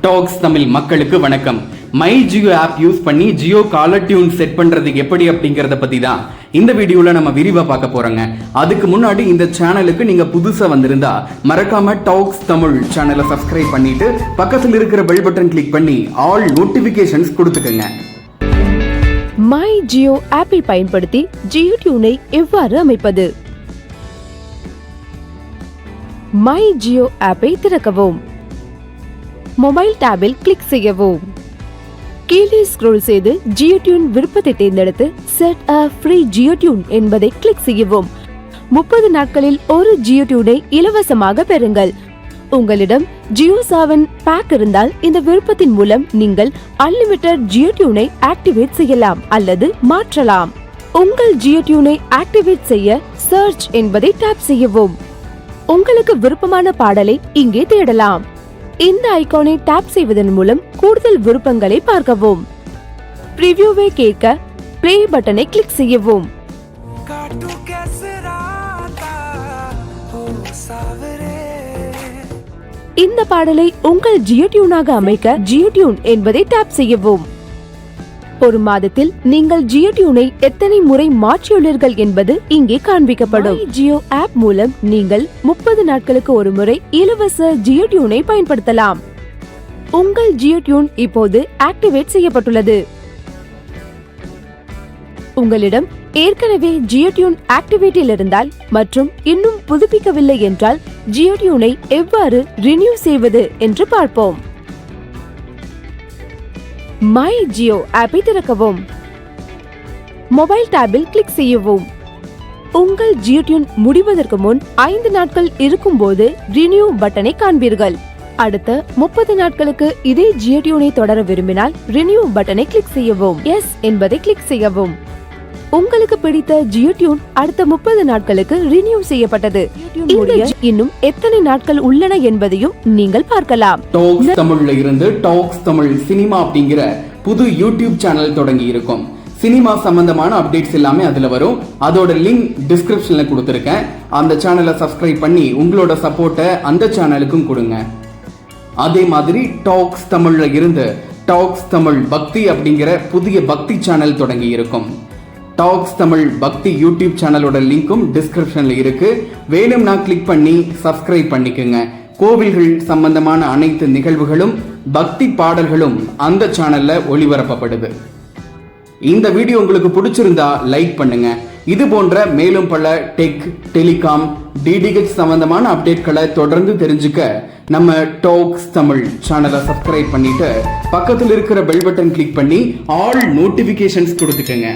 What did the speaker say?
Tax Tamil மக்களுக்கு வணக்கம். MyJio app use பண்ணி ஜியோ காலர் டியூன் செட் பண்றது எப்படி அப்படிங்கறத பத்தி தான் இந்த வீடியோல நம்ம விரிவா பார்க்க போறோங்க. அதுக்கு முன்னாடி இந்த சேனலுக்கு நீங்க புதுசா வந்திருந்தா மறக்காம டாக்ஸ் தமிழ் சேனலை சப்ஸ்கிரைப் பண்ணிட்டு பக்கத்துல இருக்கிற பெல் பட்டன் கிளிக் பண்ணி ஆல் நோட்டிபிகேஷன்ஸ் கொடுத்துக்கங்க. MyJio ஆப்பை பயன்படுத்தி ஜியோ டியூனை எவ்வாறு அமைப்பது? MyJio ஆப்பை திறக்கவும். மொபைல் டேபில் கிளிக் செய்யவும். கீழே ஸ்க்ரோல் செய்து ஜியோ டியூன் விருப்பத்தை தேர்ந்தெடுத்து செட் அ ஃப்ரீ ஜியோ டியூன் என்பதை கிளிக் செய்யவும். 30 நாட்களில் ஒரு ஜியோ டியூனை இலவசமாக பெறுங்கள். உங்களிடம் JioSaavn பேக் இருந்தால் இந்த விருப்பத்தின் மூலம் நீங்கள் அன்லிமிட்டட் ஜியோ டியூனை ஆக்டிவேட் செய்யலாம் அல்லது மாற்றலாம். உங்கள் ஜியோ டியூனை ஆக்டிவேட் செய்ய சர்ச் என்பதை டாப் செய்யவும். உங்களுக்கு விருப்பமான பாடலை இங்கே தேடலாம். இந்த ஐகானை டாப் செய்வதன் மூலம் கூடுதல் விருப்பங்களை பார்க்கவும். பிரிவியூவை கேட்க பிளே பட்டனை கிளிக் செய்யவும். இந்த பாடலை உங்கள் ஜியோ டியூனாக அமைக்க ஜியோ டியூன் என்பதை டாப் செய்யவும். ஒரு மாதத்தில் நீங்கள் ஜியோ டியூனை எத்தனை முறை மாற்றியுள்ளீர்கள் என்பது இங்கே காண்பிக்கப்படும். ஜியோ ஆப் மூலம் நீங்கள் 30 நாட்களுக்கு ஒரு முறை இலவச ஜியோ டியூனை பயன்படுத்தலாம். உங்கள் ஜியோ டியூன் இப்போது ஆக்டிவேட் செய்யப்பட்டுள்ளது. உங்களிடம் ஏற்கனவே ஜியோ டியூன் ஆக்டிவேட்டில் இருந்தால் மற்றும் இன்னும் புதுப்பிக்கவில்லை என்றால் ஜியோ டியூனை எவ்வாறு ரினியூ செய்வது என்று பார்ப்போம். MyJio ஆப்பை திறக்கவும். மொபைல் டேபில் கிளிக் செய்யவும். உங்கள் ஜியோ டியூன் முடிவதற்கு முன் 5 நாட்கள் இருக்கும் போது ரினியூ பட்டனை காண்பீர்கள். அடுத்த 30 நாட்களுக்கு இதே ஜியோ டியூனை தொடர விரும்பினால் ரினியூ பட்டனை கிளிக் செய்யவும். எஸ் என்பதை கிளிக் செய்யவும். உங்களுக்கு பிடித்த ஜியோ டியூன் அடுத்த 30 நாட்களுக்கு ரினியூ செய்யப்பட்டது. இன்னும் எத்தனை நாட்கள் உள்ளன என்பதையும் நீங்கள் பார்க்கலாம். டாக்ஸ் தமிழ்ல இருந்து டாக்ஸ் தமிழ் சினிமா அப்படிங்கிற புது யூடியூப் சேனல் தொடங்கி இருக்கும். சினிமா சம்பந்தமான அப்டேட்ஸ் எல்லாமே அதுல வரும். அதோட லிங்க் டிஸ்கிரிப்ஷன்ல கொடுத்திருக்கேன். அந்த சேனலை சப்ஸ்கிரைப் பண்ணி உங்களோட சப்போர்ட்டை அந்த சேனலுக்கும் கொடுங்க. அதே மாதிரி டாக்ஸ் தமிழ்ல இருந்து டாக்ஸ் தமிழ் பக்தி அப்படிங்கிற புதிய பக்தி சேனல் தொடங்கி இருக்கும். டாக்ஸ் தமிழ் பக்தி யூடியூப் சேனலோட லிங்க்கும் டிஸ்கிரிப்ஷன்ல இருக்கு. வேணும்னா கிளிக் பண்ணி சப்ஸ்கிரைப் பண்ணிக்கோங்க. கோவில்கள் சம்பந்தமான அனைத்து நிகழ்வுகளும் பக்தி பாடல்களும் அந்த சேனல்ல ஒளிபரப்பப்படுது. இந்த வீடியோ உங்களுக்கு பிடிச்சிருந்தா லைக் பண்ணுங்க. இது போன்ற மேலும் பல டெக், டெலிகாம், DTH சம்பந்தமான அப்டேட்களை தொடர்ந்து தெரிஞ்சுக்க நம்ம டாக்ஸ் தமிழ் சேனலை சப்ஸ்கிரைப் பண்ணிட்டு பக்கத்தில் இருக்கிற பெல் பட்டன் கிளிக் பண்ணி ஆல் நோட்டிபிகேஷன்ஸ் கொடுத்துக்கங்க.